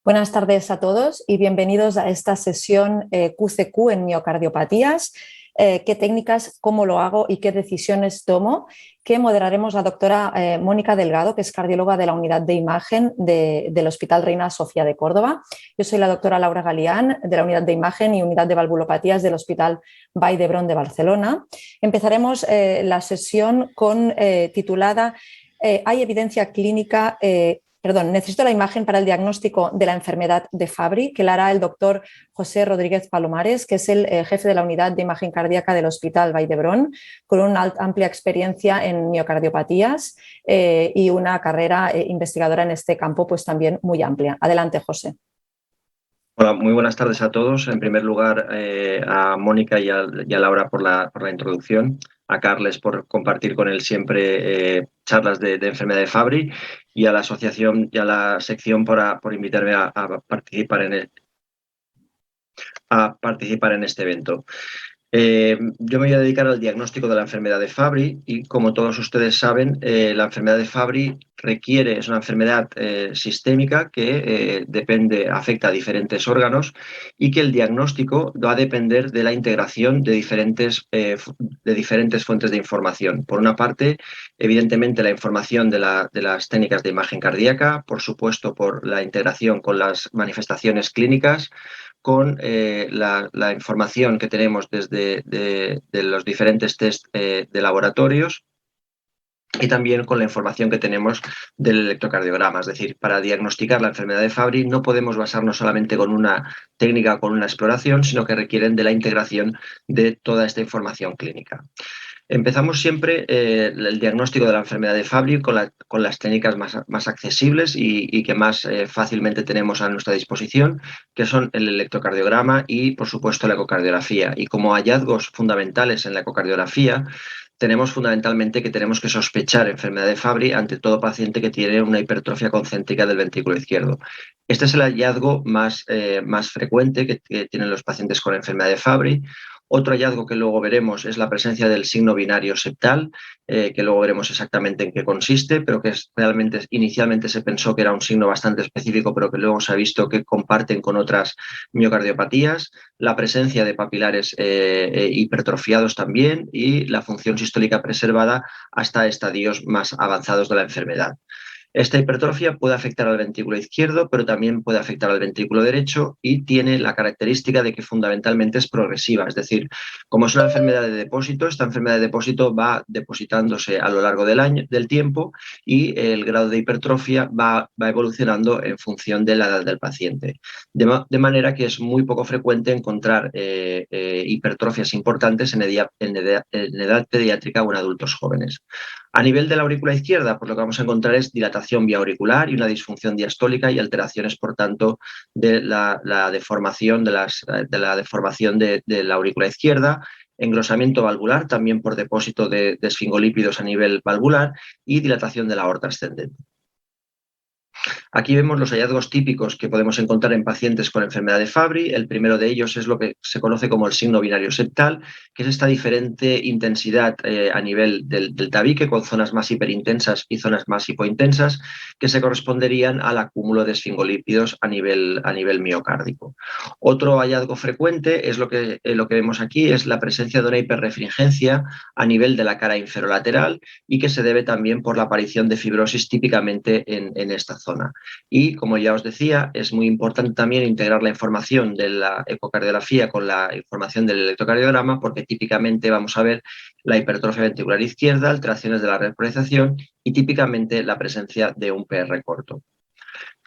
Buenas tardes a todos y bienvenidos a esta sesión QCQ en miocardiopatías. ¿Qué técnicas, cómo lo hago y qué decisiones tomo? Que moderaremos la doctora Mónica Delgado, que es cardióloga de la unidad de imagen del Hospital Reina Sofía de Córdoba. Yo soy la doctora Laura Galián, de la unidad de imagen y unidad de valvulopatías del Hospital Vall d'Hebron de Barcelona. Empezaremos la sesión titulada ¿Hay evidencia clínica? Necesito la imagen para el diagnóstico de la enfermedad de Fabry, que la hará el doctor José Rodríguez Palomares, que es el jefe de la unidad de imagen cardíaca del Hospital Vall d'Hebron, con una amplia experiencia en miocardiopatías y una carrera investigadora en este campo pues también muy amplia. Adelante, José. Hola, muy buenas tardes a todos. En primer lugar, a Mónica y a Laura por la introducción, a Carles por compartir con él siempre charlas de enfermedad de Fabry y a la asociación y a la sección por invitarme a participar en este evento. Yo me voy a dedicar al diagnóstico de la enfermedad de Fabry y, como todos ustedes saben, la enfermedad de Fabry es una enfermedad sistémica que afecta a diferentes órganos y que el diagnóstico va a depender de la integración de diferentes fuentes de información. Por una parte, evidentemente, la información de las técnicas de imagen cardíaca, por supuesto, por la integración con las manifestaciones clínicas, con la información que tenemos desde de los diferentes test de laboratorios y también con la información que tenemos del electrocardiograma. Es decir, para diagnosticar la enfermedad de Fabry no podemos basarnos solamente con una técnica o con una exploración, sino que requieren de la integración de toda esta información clínica. Empezamos siempre el diagnóstico de la enfermedad de Fabry con las técnicas más accesibles y que más fácilmente tenemos a nuestra disposición, que son el electrocardiograma y, por supuesto, la ecocardiografía. Y como hallazgos fundamentales en la ecocardiografía, tenemos fundamentalmente que tenemos que sospechar enfermedad de Fabry ante todo paciente que tiene una hipertrofia concéntrica del ventrículo izquierdo. Este es el hallazgo más frecuente que tienen los pacientes con enfermedad de Fabry. Otro hallazgo que luego veremos es la presencia del signo binario septal, que luego veremos exactamente en qué consiste, pero que realmente inicialmente se pensó que era un signo bastante específico, pero que luego se ha visto que comparten con otras miocardiopatías, la presencia de papilares hipertrofiados también y la función sistólica preservada hasta estadios más avanzados de la enfermedad. Esta hipertrofia puede afectar al ventrículo izquierdo, pero también puede afectar al ventrículo derecho y tiene la característica de que fundamentalmente es progresiva. Es decir, como es una enfermedad de depósito, esta enfermedad de depósito va depositándose a lo largo del tiempo y el grado de hipertrofia va evolucionando en función de la edad del paciente. De manera que es muy poco frecuente encontrar hipertrofias importantes en edad pediátrica o en adultos jóvenes. A nivel de la aurícula izquierda, pues lo que vamos a encontrar es dilatación biauricular y una disfunción diastólica y alteraciones, por tanto, de la deformación de la aurícula izquierda, engrosamiento valvular, también por depósito de esfingolípidos a nivel valvular y dilatación de la aorta ascendente. Aquí vemos los hallazgos típicos que podemos encontrar en pacientes con enfermedad de Fabry. El primero de ellos es lo que se conoce como el signo binario septal, que es esta diferente intensidad a nivel del tabique, con zonas más hiperintensas y zonas más hipointensas, que se corresponderían al acúmulo de esfingolípidos a nivel miocárdico. Otro hallazgo frecuente es lo que vemos aquí, es la presencia de una hiperrefringencia a nivel de la cara inferolateral y que se debe también por la aparición de fibrosis típicamente en esta zona. Y, como ya os decía, es muy importante también integrar la información de la ecocardiografía con la información del electrocardiograma, porque típicamente vamos a ver la hipertrofia ventricular izquierda, alteraciones de la repolarización y típicamente la presencia de un PR corto.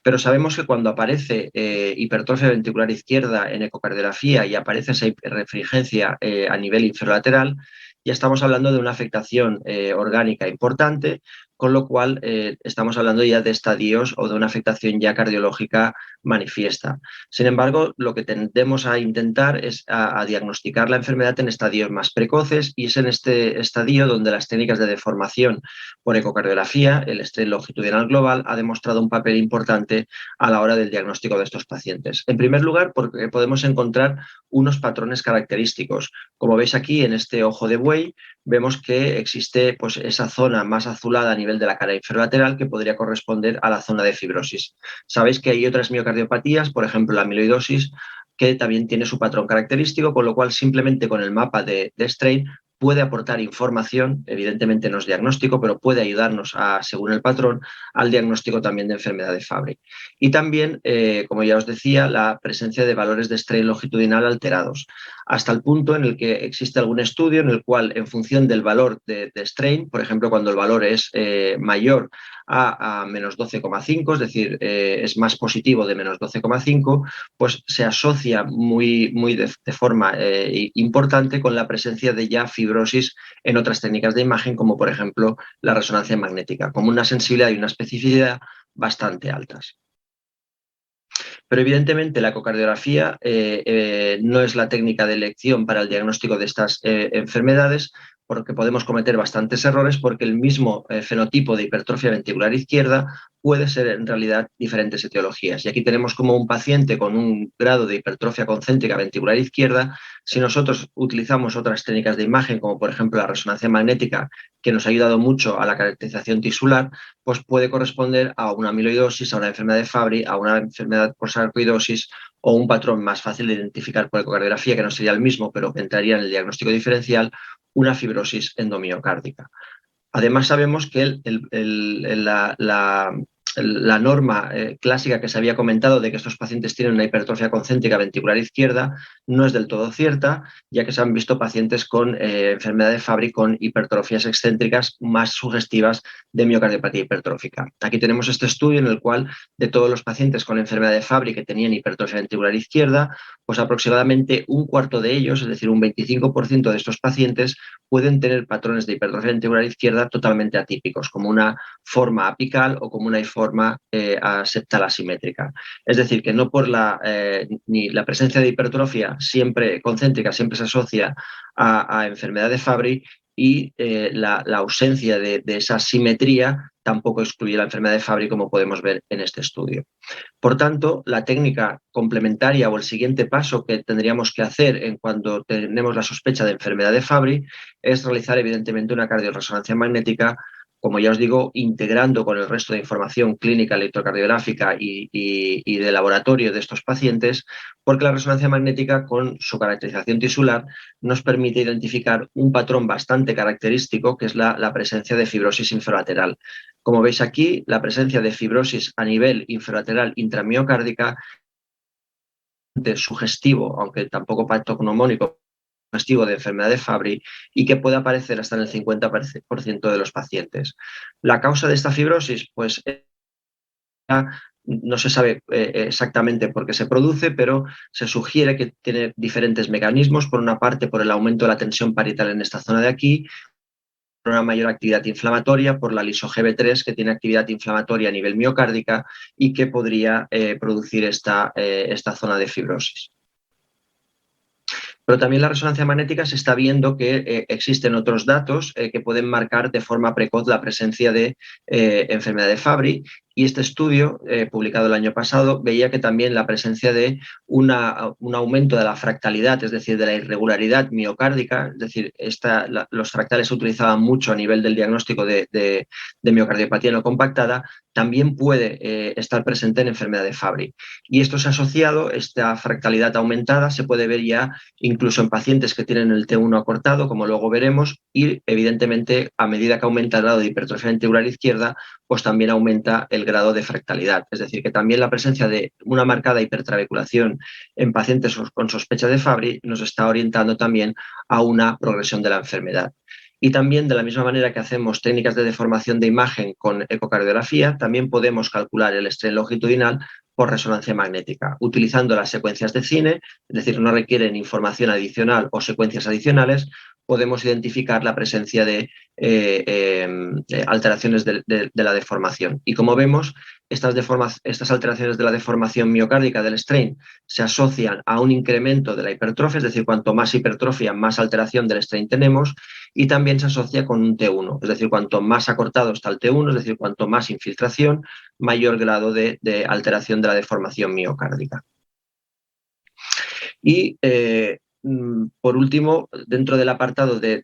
Pero sabemos que cuando aparece hipertrofia ventricular izquierda en ecocardiografía y aparece esa hiperrefringencia a nivel inferolateral, ya estamos hablando de una afectación orgánica importante, con lo cual estamos hablando ya de estadios o de una afectación ya cardiológica manifiesta. Sin embargo, lo que tendemos a intentar es a diagnosticar la enfermedad en estadios más precoces y es en este estadio donde las técnicas de deformación por ecocardiografía, el estrés longitudinal global, ha demostrado un papel importante a la hora del diagnóstico de estos pacientes. En primer lugar, porque podemos encontrar unos patrones característicos. Como veis aquí en este ojo de buey, vemos que existe pues, esa zona más azulada a nivel nivel de la cara inferolateral que podría corresponder a la zona de fibrosis. Sabéis que hay otras miocardiopatías, por ejemplo la amiloidosis, que también tiene su patrón característico, con lo cual simplemente con el mapa de strain puede aportar información, evidentemente no es diagnóstico, pero puede ayudarnos, según el patrón, al diagnóstico también de enfermedad de Fabry. Y también, como ya os decía, la presencia de valores de strain longitudinal alterados, hasta el punto en el que existe algún estudio en el cual, en función del valor de strain, por ejemplo, cuando el valor es mayor a menos 12,5, es decir, es más positivo de menos 12,5, pues se asocia muy de forma importante con la presencia de ya fibrosis en otras técnicas de imagen, como por ejemplo la resonancia magnética, como una sensibilidad y una especificidad bastante altas. Pero evidentemente la ecocardiografía no es la técnica de elección para el diagnóstico de estas enfermedades, porque podemos cometer bastantes errores, porque el mismo fenotipo de hipertrofia ventricular izquierda puede ser en realidad diferentes etiologías. Y aquí tenemos como un paciente con un grado de hipertrofia concéntrica ventricular izquierda. Si nosotros utilizamos otras técnicas de imagen, como por ejemplo la resonancia magnética, que nos ha ayudado mucho a la caracterización tisular, pues puede corresponder a una amiloidosis, a una enfermedad de Fabry, a una enfermedad por sarcoidosis o un patrón más fácil de identificar por ecocardiografía, que no sería el mismo, pero que entraría en el diagnóstico diferencial, una fibrosis endomiocárdica. Además, sabemos que la norma clásica que se había comentado de que estos pacientes tienen una hipertrofia concéntrica ventricular izquierda no es del todo cierta, ya que se han visto pacientes con enfermedad de Fabry con hipertrofías excéntricas más sugestivas de miocardiopatía hipertrófica. Aquí tenemos este estudio en el cual, de todos los pacientes con enfermedad de Fabry que tenían hipertrofia ventricular izquierda, pues aproximadamente un cuarto de ellos, es decir, un 25% de estos pacientes, pueden tener patrones de hipertrofia ventricular izquierda totalmente atípicos, como una forma apical o como una forma septal asimétrica. Es decir, que no por ni la presencia de hipertrofia siempre concéntrica siempre se asocia a enfermedad de Fabry, y la ausencia de esa simetría tampoco excluye la enfermedad de Fabry, como podemos ver en este estudio. Por tanto, la técnica complementaria o el siguiente paso que tendríamos que hacer en cuanto tenemos la sospecha de enfermedad de Fabry es realizar evidentemente una cardioresonancia magnética, como ya os digo, integrando con el resto de información clínica, electrocardiográfica y de laboratorio de estos pacientes, porque la resonancia magnética, con su caracterización tisular, nos permite identificar un patrón bastante característico, que es la presencia de fibrosis infralateral. Como veis aquí, la presencia de fibrosis a nivel infralateral intramiocárdica es sugestivo, aunque tampoco patognomónico, sugestivo de enfermedad de Fabry, y que puede aparecer hasta en el 50% de los pacientes. La causa de esta fibrosis, pues no se sabe exactamente por qué se produce, pero se sugiere que tiene diferentes mecanismos. Por una parte, por el aumento de la tensión parietal en esta zona de aquí, por una mayor actividad inflamatoria, por la liso-GB3, que tiene actividad inflamatoria a nivel miocárdica y que podría producir esta zona de fibrosis. Pero también la resonancia magnética se está viendo que existen otros datos que pueden marcar de forma precoz la presencia de enfermedad de Fabry, y este estudio, publicado el año pasado, veía que también la presencia de un aumento de la fractalidad, es decir, de la irregularidad miocárdica, es decir, los fractales se utilizaban mucho a nivel del diagnóstico de miocardiopatía no compactada, también puede estar presente en enfermedad de Fabry. Y esto se ha asociado, esta fractalidad aumentada se puede ver ya incluso en pacientes que tienen el T1 acortado, como luego veremos, y evidentemente a medida que aumenta el grado de hipertrofia ventricular izquierda, pues también aumenta el grado de fractalidad. Es decir, que también la presencia de una marcada hipertrabeculación en pacientes con sospecha de Fabry nos está orientando también a una progresión de la enfermedad. Y también, de la misma manera que hacemos técnicas de deformación de imagen con ecocardiografía, también podemos calcular el strain longitudinal por resonancia magnética, utilizando las secuencias de cine, es decir, no requieren información adicional o secuencias adicionales. Podemos identificar la presencia de alteraciones de la deformación. Y como vemos, estas alteraciones de la deformación miocárdica del strain se asocian a un incremento de la hipertrofia, es decir, cuanto más hipertrofia, más alteración del strain tenemos, y también se asocia con un T1, es decir, cuanto más acortado está el T1, es decir, cuanto más infiltración, mayor grado de alteración de la deformación miocárdica. Y por último, dentro del apartado de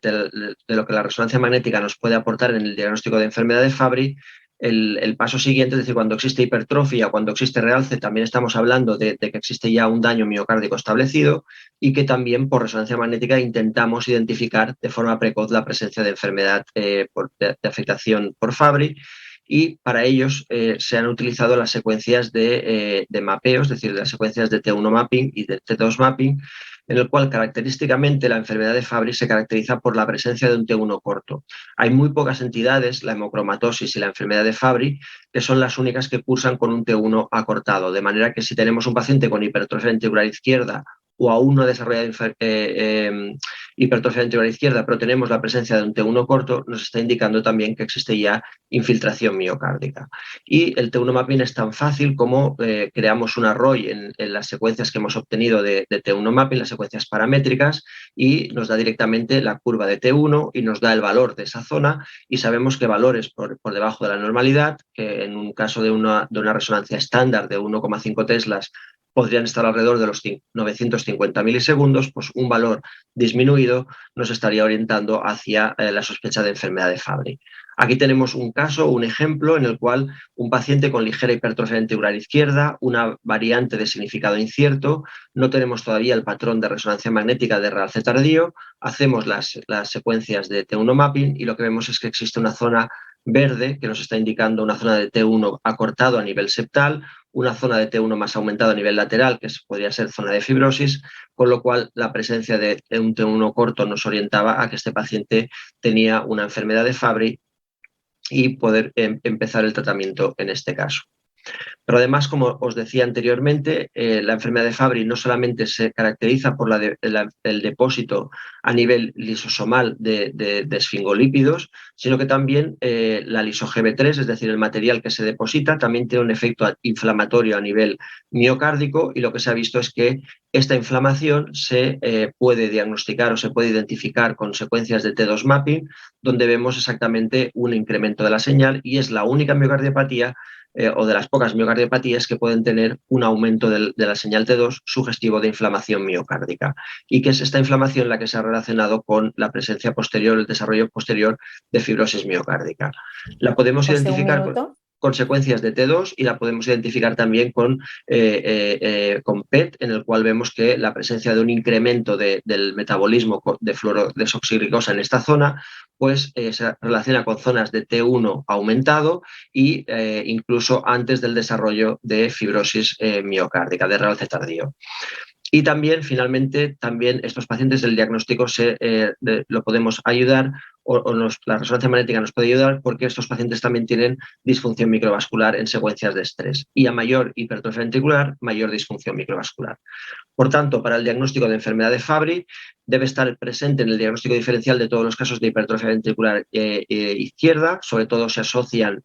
lo que la resonancia magnética nos puede aportar en el diagnóstico de enfermedad de Fabry, el paso siguiente, es decir, cuando existe hipertrofia, cuando existe realce, también estamos hablando de que existe ya un daño miocárdico establecido y que también por resonancia magnética intentamos identificar de forma precoz la presencia de enfermedad de afectación por Fabry. Y para ellos se han utilizado las secuencias de mapeo, es decir, las secuencias de T1 mapping y de T2 mapping, en el cual característicamente la enfermedad de Fabry se caracteriza por la presencia de un T1 corto. Hay muy pocas entidades, la hemocromatosis y la enfermedad de Fabry, que son las únicas que cursan con un T1 acortado, de manera que si tenemos un paciente con hipertrofia ventricular izquierda o aún no desarrollada hipertrofia ventricular izquierda, pero tenemos la presencia de un T1 corto, nos está indicando también que existe ya infiltración miocárdica. Y el T1 mapping es tan fácil como creamos un array en las secuencias que hemos obtenido de T1 mapping, las secuencias paramétricas, y nos da directamente la curva de T1 y nos da el valor de esa zona, y sabemos que valores por debajo de la normalidad, que en un caso de una resonancia estándar de 1,5 teslas podrían estar alrededor de los 950 milisegundos, pues un valor disminuido nos estaría orientando hacia la sospecha de enfermedad de Fabry. Aquí tenemos un caso, un ejemplo en el cual un paciente con ligera hipertrofia ventricular izquierda, una variante de significado incierto, no tenemos todavía el patrón de resonancia magnética de realce tardío, hacemos las secuencias de T1 mapping y lo que vemos es que existe una zona verde que nos está indicando una zona de T1 acortado a nivel septal, una zona de T1 más aumentado a nivel lateral, que podría ser zona de fibrosis, con lo cual la presencia de un T1 corto nos orientaba a que este paciente tenía una enfermedad de Fabry y poder empezar el tratamiento en este caso. Pero además, como os decía anteriormente, la enfermedad de Fabry no solamente se caracteriza por el depósito a nivel lisosomal de esfingolípidos, sino que también la liso-Gb3, es decir, el material que se deposita, también tiene un efecto inflamatorio a nivel miocárdico, y lo que se ha visto es que esta inflamación se puede diagnosticar o se puede identificar con secuencias de T2 mapping, donde vemos exactamente un incremento de la señal, y es la única miocardiopatía o de las pocas miocardiopatías que pueden tener un aumento de la señal T2 sugestivo de inflamación miocárdica, y que es esta inflamación la que se ha relacionado con la presencia posterior, el desarrollo posterior de fibrosis miocárdica. La podemos José, un identificar minuto. con secuencias de T2 y la podemos identificar también con PET, en el cual vemos que la presencia de un incremento del metabolismo de fluorodesoxirribosa en esta zona pues se relaciona con zonas de T1 aumentado y incluso antes del desarrollo de fibrosis miocárdica, de realce tardío. Y también, finalmente, también estos pacientes del diagnóstico lo podemos ayudar la resonancia magnética nos puede ayudar porque estos pacientes también tienen disfunción microvascular en secuencias de estrés, y a mayor hipertrofia ventricular, mayor disfunción microvascular. Por tanto, para el diagnóstico de enfermedad de Fabry debe estar presente en el diagnóstico diferencial de todos los casos de hipertrofia ventricular izquierda. Sobre todo se asocian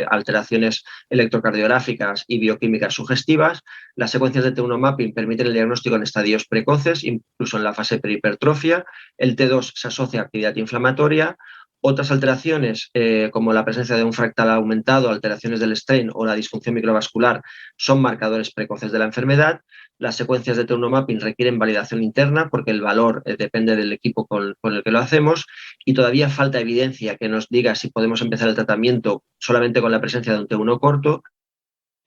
alteraciones electrocardiográficas y bioquímicas sugestivas. Las secuencias de T1 mapping permiten el diagnóstico en estadios precoces, incluso en la fase prehipertrofia. El T2 se asocia a actividad inflamatoria. Otras alteraciones, como la presencia de un fractal aumentado, alteraciones del strain o la disfunción microvascular, son marcadores precoces de la enfermedad. Las secuencias de T1 mapping requieren validación interna porque el valor depende del equipo con el que lo hacemos, y todavía falta evidencia que nos diga si podemos empezar el tratamiento solamente con la presencia de un T1 corto.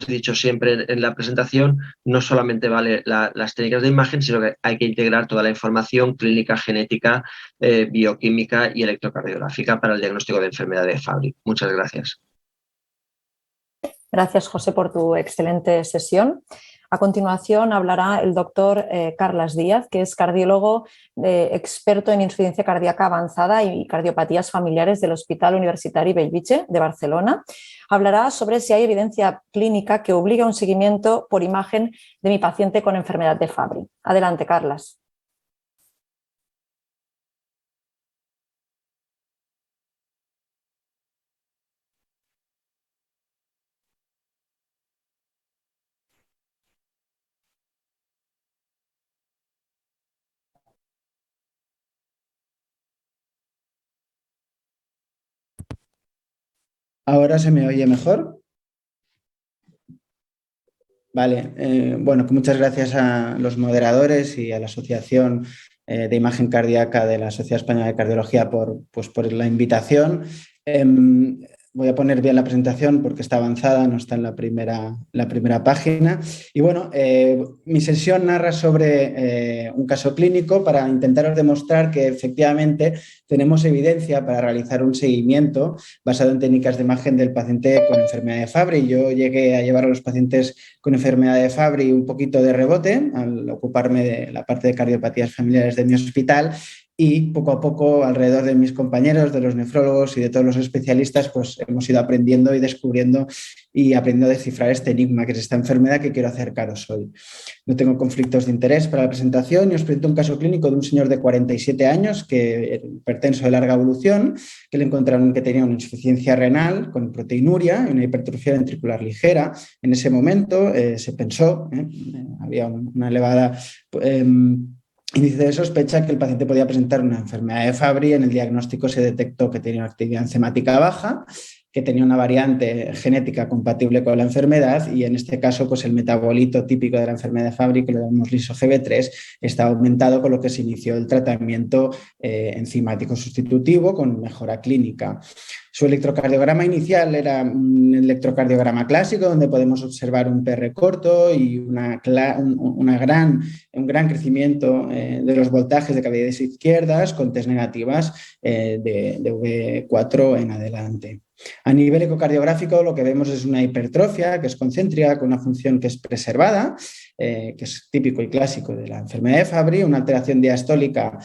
He dicho siempre en la presentación, no solamente vale las técnicas de imagen, sino que hay que integrar toda la información clínica, genética, bioquímica y electrocardiográfica para el diagnóstico de enfermedad de Fabry. Muchas gracias. Gracias, José, por tu excelente sesión. A continuación hablará el doctor Carlas Díaz, que es cardiólogo experto en insuficiencia cardíaca avanzada y cardiopatías familiares del Hospital Universitari Bellvitge de Barcelona. Hablará sobre si hay evidencia clínica que obliga a un seguimiento por imagen de mi paciente con enfermedad de Fabry. Adelante, Carlas. ¿Ahora se me oye mejor? Vale, bueno, que muchas gracias a los moderadores y a la Asociación de Imagen Cardíaca de la Sociedad Española de Cardiología por la invitación. Voy a poner bien la presentación porque está avanzada, no está en la primera página. Y bueno, mi sesión narra sobre un caso clínico para intentaros demostrar que efectivamente tenemos evidencia para realizar un seguimiento basado en técnicas de imagen del paciente con enfermedad de Fabry. Yo llegué a llevar a los pacientes con enfermedad de Fabry un poquito de rebote al ocuparme de la parte de cardiopatías familiares de mi hospital, y poco a poco, alrededor de mis compañeros, de los nefrólogos y de todos los especialistas, pues hemos ido aprendiendo y descubriendo y aprendiendo a descifrar este enigma que es esta enfermedad que quiero acercaros hoy. No tengo conflictos de interés para la presentación y os presento un caso clínico de un señor de 47 años que hipertenso de larga evolución, que le encontraron que tenía una insuficiencia renal con proteinuria y una hipertrofia ventricular ligera. En ese momento se pensó, había una elevada índice de sospecha que el paciente podía presentar una enfermedad de Fabry. En el diagnóstico se detectó que tenía una actividad enzimática baja, que tenía una variante genética compatible con la enfermedad, y en este caso pues el metabolito típico de la enfermedad de Fabry, que le llamamos liso-GB3, está aumentado, con lo que se inició el tratamiento enzimático sustitutivo con mejora clínica. Su electrocardiograma inicial era un electrocardiograma clásico donde podemos observar un PR corto y un gran crecimiento de los voltajes de cavidades izquierdas con test negativas de V4 en adelante. A nivel ecocardiográfico lo que vemos es una hipertrofia que es concéntrica con una función que es preservada, que es típico y clásico de la enfermedad de Fabry, una alteración diastólica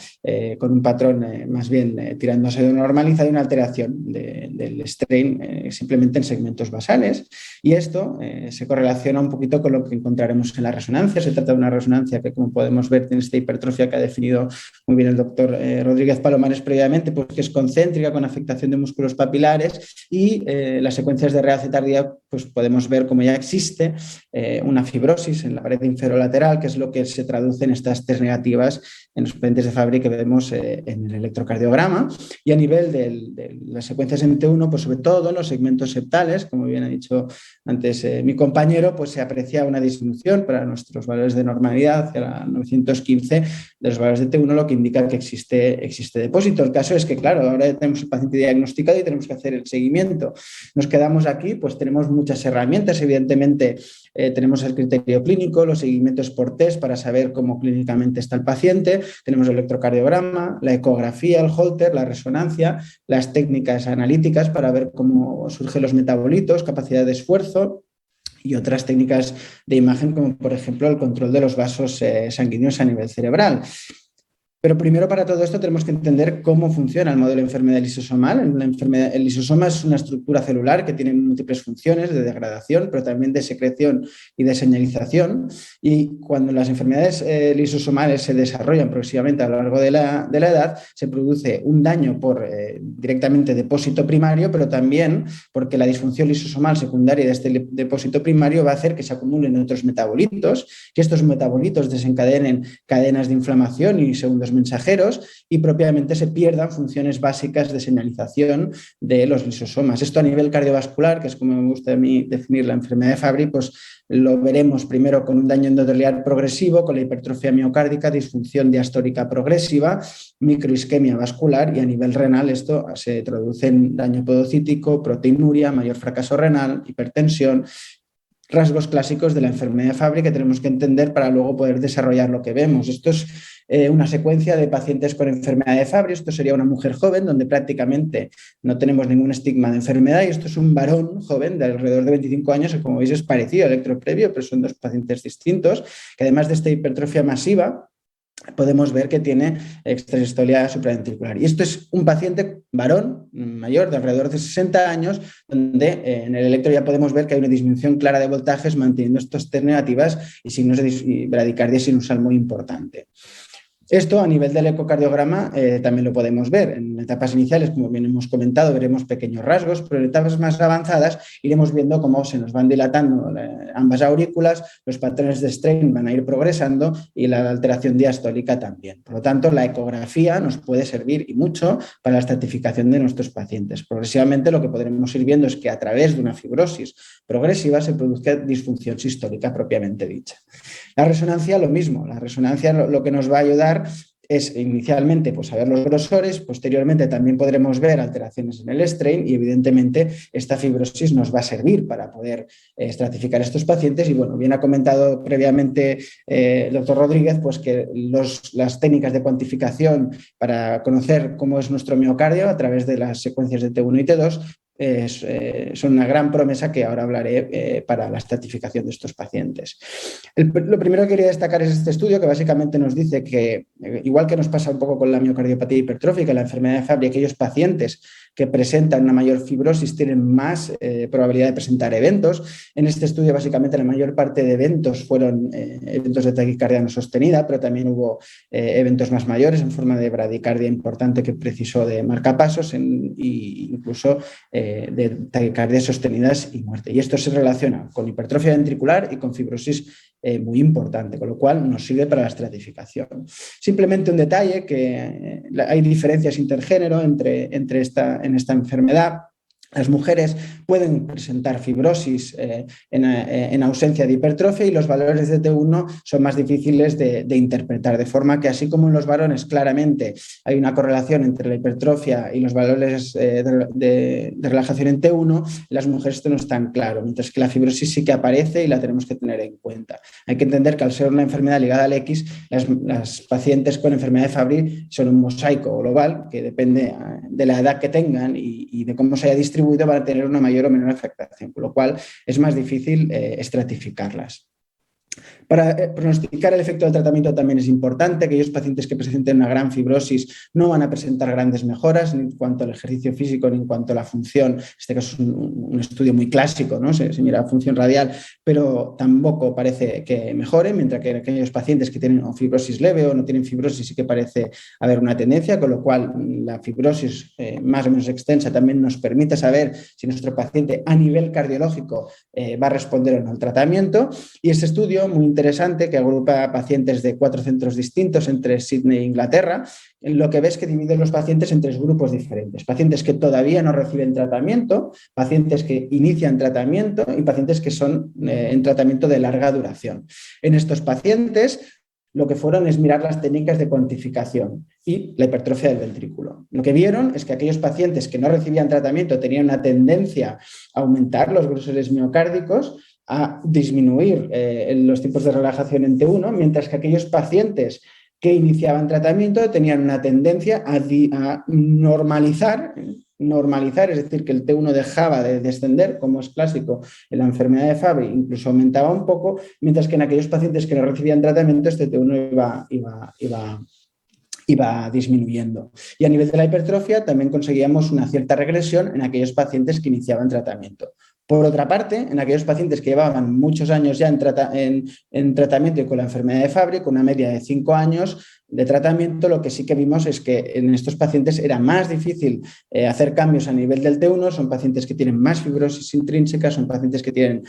con un patrón más bien tirándose de normalizado y una alteración del strain simplemente en segmentos basales. Y esto se correlaciona un poquito con lo que encontraremos en la resonancia. Se trata de una resonancia que, como podemos ver, tiene esta hipertrofia que ha definido muy bien el doctor Rodríguez Palomares previamente, pues que es concéntrica con afectación de músculos papilares, y las secuencias de RAC tardía, pues podemos ver cómo ya existe una fibrosis en la pared inferolateral, que es lo que se traduce en estas test negativas en los pacientes de Fabry que vemos en el electrocardiograma. Y a nivel de las secuencias en T1, pues sobre todo en los segmentos septales, como bien ha dicho antes mi compañero, pues se aprecia una disminución para nuestros valores de normalidad hacia la 915 de los valores de T1, lo que indica que existe depósito. El caso es que, claro, ahora tenemos el paciente diagnosticado y tenemos que hacer el seguimiento. Nos quedamos aquí, pues tenemos muchas herramientas. Evidentemente, tenemos el criterio clínico, los seguimientos por test para saber cómo clínicamente está el paciente. Tenemos el electrocardiograma, la ecografía, el Holter, la resonancia, las técnicas analíticas para ver cómo surgen los metabolitos, capacidad de esfuerzo, y otras técnicas de imagen, como por ejemplo el control de los vasos sanguíneos a nivel cerebral. Pero primero, para todo esto tenemos que entender cómo funciona el modelo de enfermedad lisosomal. El lisosoma es una estructura celular que tiene múltiples funciones de degradación, pero también de secreción y de señalización. Y cuando las enfermedades lisosomales se desarrollan progresivamente a lo largo de la edad, se produce un daño por directamente depósito primario, pero también porque la disfunción lisosomal secundaria de este depósito primario va a hacer que se acumulen otros metabolitos, que estos metabolitos desencadenen cadenas de inflamación y segundos mensajeros, y propiamente se pierdan funciones básicas de señalización de los lisosomas. Esto a nivel cardiovascular, que es como me gusta a mí definir la enfermedad de Fabry, pues lo veremos primero con un daño endotelial progresivo, con la hipertrofia miocárdica, disfunción diastólica progresiva, microisquemia vascular, y a nivel renal esto se traduce en daño podocítico, proteinuria, mayor fracaso renal, hipertensión, rasgos clásicos de la enfermedad de Fabry que tenemos que entender para luego poder desarrollar lo que vemos. Esto es una secuencia de pacientes con enfermedad de Fabry. Esto sería una mujer joven donde prácticamente no tenemos ningún estigma de enfermedad, y esto es un varón joven de alrededor de 25 años que, como veis, es parecido al electroprevio, pero son dos pacientes distintos, que además de esta hipertrofia masiva podemos ver que tiene extrasistolia supraventricular. Y esto es un paciente varón mayor de alrededor de 60 años, donde en el electro ya podemos ver que hay una disminución clara de voltajes manteniendo estas test negativas y signos de bradicardia sinusal muy importante. Esto a nivel del ecocardiograma también lo podemos ver. En etapas iniciales, como bien hemos comentado, veremos pequeños rasgos, pero en etapas más avanzadas iremos viendo cómo se nos van dilatando ambas aurículas, los patrones de strain van a ir progresando y la alteración diastólica también. Por lo tanto, la ecografía nos puede servir y mucho para la estratificación de nuestros pacientes. Progresivamente lo que podremos ir viendo es que a través de una fibrosis progresiva se produzca disfunción sistólica propiamente dicha. La resonancia, lo mismo. La resonancia lo que nos va a ayudar es inicialmente pues, a ver los grosores, posteriormente también podremos ver alteraciones en el strain y evidentemente esta fibrosis nos va a servir para poder estratificar estos pacientes y bueno, bien ha comentado previamente el doctor Rodríguez pues que las técnicas de cuantificación para conocer cómo es nuestro miocardio a través de las secuencias de T1 y T2 son una gran promesa que ahora hablaré para la estratificación de estos pacientes. Lo primero que quería destacar es este estudio que básicamente nos dice que, igual que nos pasa un poco con la miocardiopatía hipertrófica, la enfermedad de Fabry, aquellos pacientes que presentan una mayor fibrosis tienen más probabilidad de presentar eventos. En este estudio, básicamente, la mayor parte de eventos fueron eventos de taquicardia no sostenida, pero también hubo eventos más mayores en forma de bradicardia importante que precisó de marcapasos e incluso de taquicardias sostenidas y muerte. Y esto se relaciona con hipertrofia ventricular y con fibrosis muy importante, con lo cual nos sirve para la estratificación. Simplemente un detalle, que hay diferencias intergénero en esta enfermedad. Las mujeres pueden presentar fibrosis en ausencia de hipertrofia y los valores de T1 son más difíciles de interpretar, de forma que así como en los varones claramente hay una correlación entre la hipertrofia y los valores de relajación en T1, en las mujeres esto no es tan claro, mientras que la fibrosis sí que aparece y la tenemos que tener en cuenta. Hay que entender que al ser una enfermedad ligada al X, las pacientes con enfermedad de Fabry son un mosaico global que depende de la edad que tengan y de cómo se haya distribuido van a tener una mayor o menor afectación, con lo cual es más difícil estratificarlas. Para pronosticar el efecto del tratamiento también es importante. Aquellos pacientes que presenten una gran fibrosis no van a presentar grandes mejoras ni en cuanto al ejercicio físico ni en cuanto a la función. Este caso es un estudio muy clásico, ¿no? Se mira la función radial, pero tampoco parece que mejore, mientras que en aquellos pacientes que tienen fibrosis leve o no tienen fibrosis sí que parece haber una tendencia, con lo cual la fibrosis más o menos extensa también nos permite saber si nuestro paciente a nivel cardiológico va a responder o no al tratamiento. Y este estudio muy interesante que agrupa a pacientes de 4 centros distintos entre Sydney e Inglaterra, lo que ves que divide los pacientes en 3 grupos diferentes. Pacientes que todavía no reciben tratamiento, pacientes que inician tratamiento y pacientes que son en tratamiento de larga duración. En estos pacientes lo que fueron es mirar las técnicas de cuantificación y la hipertrofia del ventrículo. Lo que vieron es que aquellos pacientes que no recibían tratamiento tenían una tendencia a aumentar los grosores miocárdicos, a disminuir los tipos de relajación en T1, mientras que aquellos pacientes que iniciaban tratamiento tenían una tendencia a normalizar, es decir, que el T1 dejaba de descender, como es clásico en la enfermedad de Fabry, incluso aumentaba un poco, mientras que en aquellos pacientes que no recibían tratamiento este T1 iba disminuyendo. Y a nivel de la hipertrofia también conseguíamos una cierta regresión en aquellos pacientes que iniciaban tratamiento. Por otra parte, en aquellos pacientes que llevaban muchos años ya en tratamiento con la enfermedad de Fabry, con una media de 5 años de tratamiento, lo que sí que vimos es que en estos pacientes era más difícil hacer cambios a nivel del T1, son pacientes que tienen más fibrosis intrínseca, son pacientes que tienen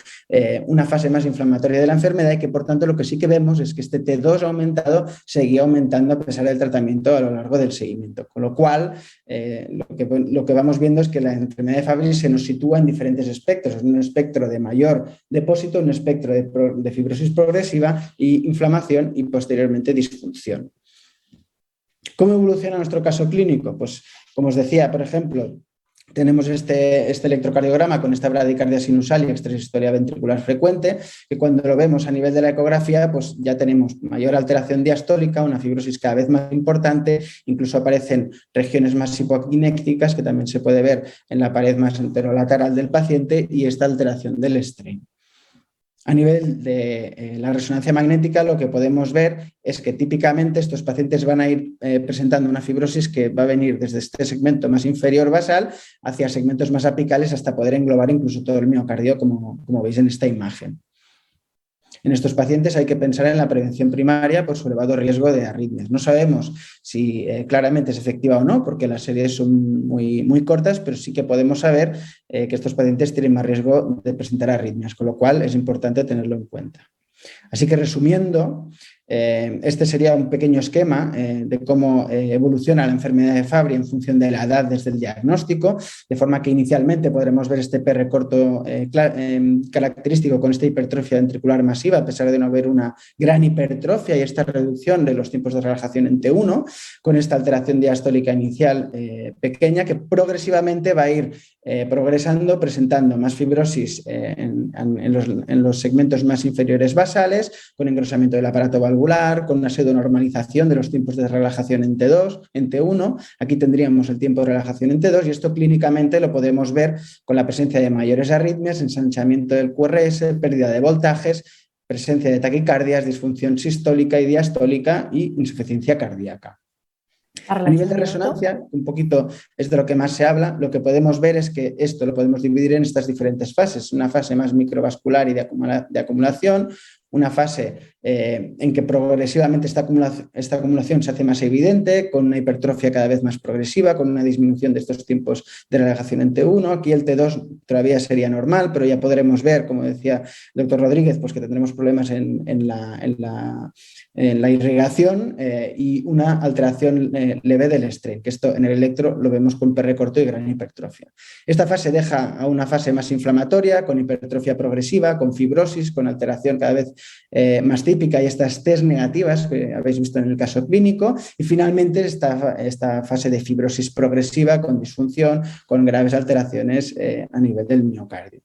una fase más inflamatoria de la enfermedad y que por tanto lo que sí que vemos es que este T2 aumentado seguía aumentando a pesar del tratamiento a lo largo del seguimiento, con lo cual lo que vamos viendo es que la enfermedad de Fabry se nos sitúa en diferentes espectros, es un espectro de mayor depósito, un espectro de fibrosis progresiva y inflamación y posteriormente disfunción. ¿Cómo evoluciona nuestro caso clínico? Pues, como os decía, por ejemplo, tenemos este electrocardiograma con esta bradicardia sinusal y extrasistolia ventricular frecuente, que cuando lo vemos a nivel de la ecografía, pues ya tenemos mayor alteración diastólica, una fibrosis cada vez más importante, incluso aparecen regiones más hipoquinécticas, que también se puede ver en la pared más anterolateral del paciente, y esta alteración del strain. A nivel de la resonancia magnética, lo que podemos ver es que típicamente estos pacientes van a ir presentando una fibrosis que va a venir desde este segmento más inferior basal hacia segmentos más apicales hasta poder englobar incluso todo el miocardio, como veis en esta imagen. En estos pacientes hay que pensar en la prevención primaria por su elevado riesgo de arritmias. No sabemos si claramente es efectiva o no, porque las series son muy cortas, pero sí que podemos saber que estos pacientes tienen más riesgo de presentar arritmias, con lo cual es importante tenerlo en cuenta. Así que resumiendo, este sería un pequeño esquema de cómo evoluciona la enfermedad de Fabry en función de la edad desde el diagnóstico, de forma que inicialmente podremos ver este PR corto característico con esta hipertrofia ventricular masiva, a pesar de no haber una gran hipertrofia y esta reducción de los tiempos de relajación en T1, con esta alteración diastólica inicial pequeña que progresivamente va a ir progresando, presentando más fibrosis en los segmentos más inferiores basales, con engrosamiento del aparato valvular, con una pseudonormalización de los tiempos de relajación en T2, en T1. Aquí tendríamos el tiempo de relajación en T2 y esto clínicamente lo podemos ver con la presencia de mayores arritmias, ensanchamiento del QRS, pérdida de voltajes, presencia de taquicardias, disfunción sistólica y diastólica y insuficiencia cardíaca. A nivel de resonancia, un poquito es de lo que más se habla, lo que podemos ver es que esto lo podemos dividir en estas diferentes fases, una fase más microvascular y de acumulación, una fase en que progresivamente esta acumulación se hace más evidente, con una hipertrofia cada vez más progresiva, con una disminución de estos tiempos de relajación en T1. Aquí el T2 todavía sería normal, pero ya podremos ver, como decía el doctor Rodríguez, pues que tendremos problemas en la irrigación y una alteración leve del strain, que esto en el electro lo vemos con PR corto y gran hipertrofia. Esta fase deja a una fase más inflamatoria, con hipertrofia progresiva, con fibrosis, con alteración cada vez más típica y estas test negativas que habéis visto en el caso clínico, y finalmente esta fase de fibrosis progresiva con disfunción, con graves alteraciones a nivel del miocardio.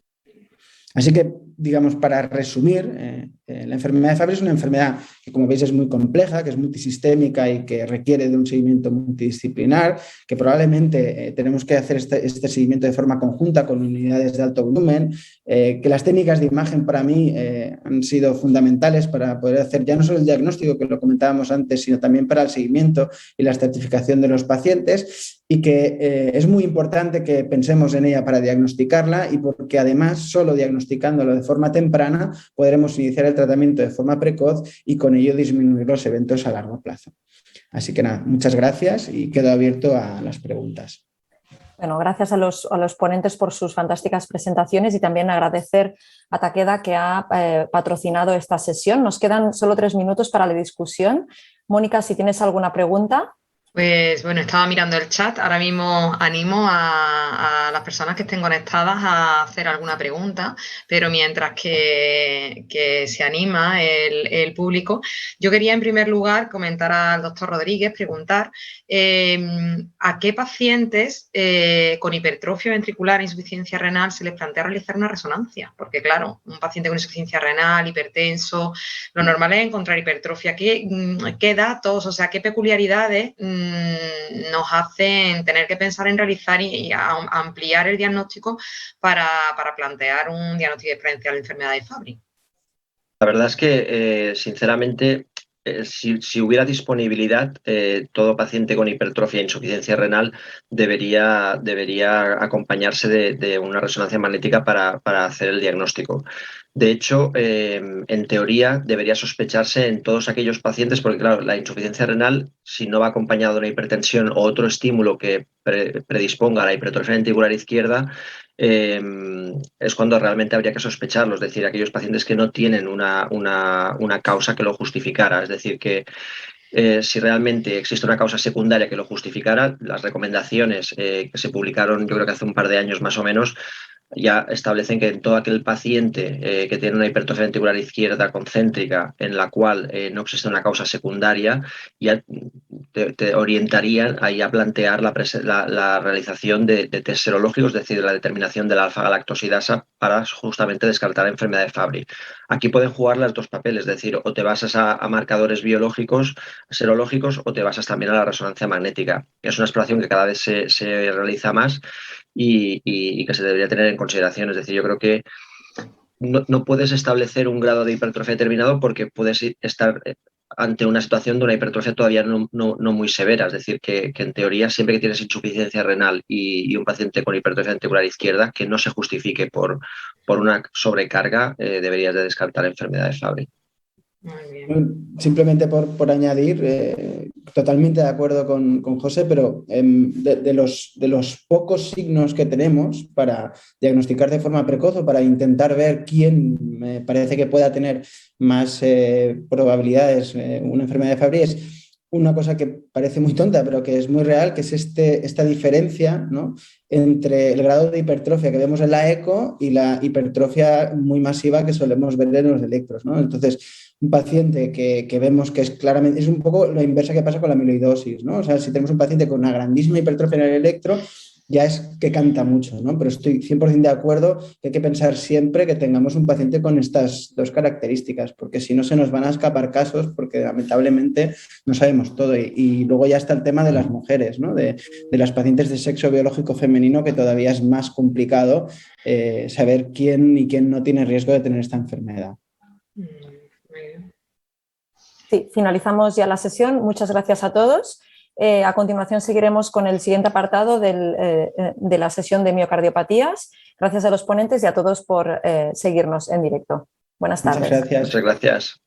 Así que, digamos, para resumir, la enfermedad de Fabry es una enfermedad que, como veis, es muy compleja, que es multisistémica y que requiere de un seguimiento multidisciplinar, que probablemente tenemos que hacer este seguimiento de forma conjunta con unidades de alto volumen, que las técnicas de imagen para mí han sido fundamentales para poder hacer ya no solo el diagnóstico, que lo comentábamos antes, sino también para el seguimiento y la estratificación de los pacientes, y que es muy importante que pensemos en ella para diagnosticarla y porque además solo diagnosticándolo de forma temprana podremos iniciar el tratamiento de forma precoz y con ello disminuir los eventos a largo plazo. Así que nada, muchas gracias y quedo abierto a las preguntas. Bueno, gracias a los ponentes por sus fantásticas presentaciones y también agradecer a Takeda que ha patrocinado esta sesión. Nos quedan solo 3 minutos para la discusión. Mónica, si tienes alguna pregunta. Pues bueno, estaba mirando el chat. Ahora mismo animo a las personas que estén conectadas a hacer alguna pregunta, pero mientras que se anima el público, yo quería en primer lugar comentar al doctor Rodríguez, preguntar a qué pacientes con hipertrofia ventricular e insuficiencia renal se les plantea realizar una resonancia, porque claro, un paciente con insuficiencia renal, hipertenso, lo normal es encontrar hipertrofia. ¿Qué datos, o sea, qué peculiaridades nos hacen tener que pensar en realizar y ampliar el diagnóstico para plantear un diagnóstico diferencial de enfermedad de Fabry? La verdad es que, sinceramente, si hubiera disponibilidad, todo paciente con hipertrofia e insuficiencia renal debería acompañarse de una resonancia magnética para hacer el diagnóstico. De hecho, en teoría debería sospecharse en todos aquellos pacientes, porque claro, la insuficiencia renal, si no va acompañado de una hipertensión o otro estímulo que predisponga a la hipertrofia ventricular izquierda, es cuando realmente habría que sospecharlo, es decir, aquellos pacientes que no tienen una causa que lo justificara, es decir, que si realmente existe una causa secundaria que lo justificara, las recomendaciones que se publicaron, yo creo que hace un par de años más o menos, ya establecen que en todo aquel paciente que tiene una hipertrofia ventricular izquierda concéntrica en la cual no existe una causa secundaria, ya te orientarían ahí a plantear la realización de test serológicos, es decir, la determinación de la alfa-galactosidasa para justamente descartar la enfermedad de Fabry. Aquí pueden jugar los dos papeles, es decir, o te basas a marcadores biológicos, serológicos, o te basas también a la resonancia magnética. Es una exploración que cada vez se realiza más y que se debería tener en consideración. Es decir, yo creo que no puedes establecer un grado de hipertrofia determinado porque puedes estar ante una situación de una hipertrofia todavía no muy severa. Es decir, que en teoría siempre que tienes insuficiencia renal y un paciente con hipertrofia ventricular izquierda, que no se justifique por por una sobrecarga deberías de descartar enfermedad de Fabry. Muy bien. Simplemente por añadir, totalmente de acuerdo con José, pero de los pocos signos que tenemos para diagnosticar de forma precoz o para intentar ver quién me parece que pueda tener más probabilidades una enfermedad de Fabry es una cosa que parece muy tonta, pero que es muy real, que es esta diferencia, ¿no?, entre el grado de hipertrofia que vemos en la eco y la hipertrofia muy masiva que solemos ver en los electros, ¿no? Entonces, un paciente que vemos que es claramente, es un poco lo inverso que pasa con la amiloidosis, ¿no? O sea, si tenemos un paciente con una grandísima hipertrofia en el electro, ya es que canta mucho, ¿no? Pero estoy 100% de acuerdo que hay que pensar siempre que tengamos un paciente con estas dos características, porque si no se nos van a escapar casos, porque lamentablemente no sabemos todo. Y luego ya está el tema de las mujeres, ¿no? De las pacientes de sexo biológico femenino, que todavía es más complicado saber quién y quién no tiene riesgo de tener esta enfermedad. Muy bien. Sí, finalizamos ya la sesión. Muchas gracias a todos. A continuación seguiremos con el siguiente apartado de la sesión de miocardiopatías. Gracias a los ponentes y a todos por seguirnos en directo. Buenas tardes. Muchas gracias. Muchas gracias.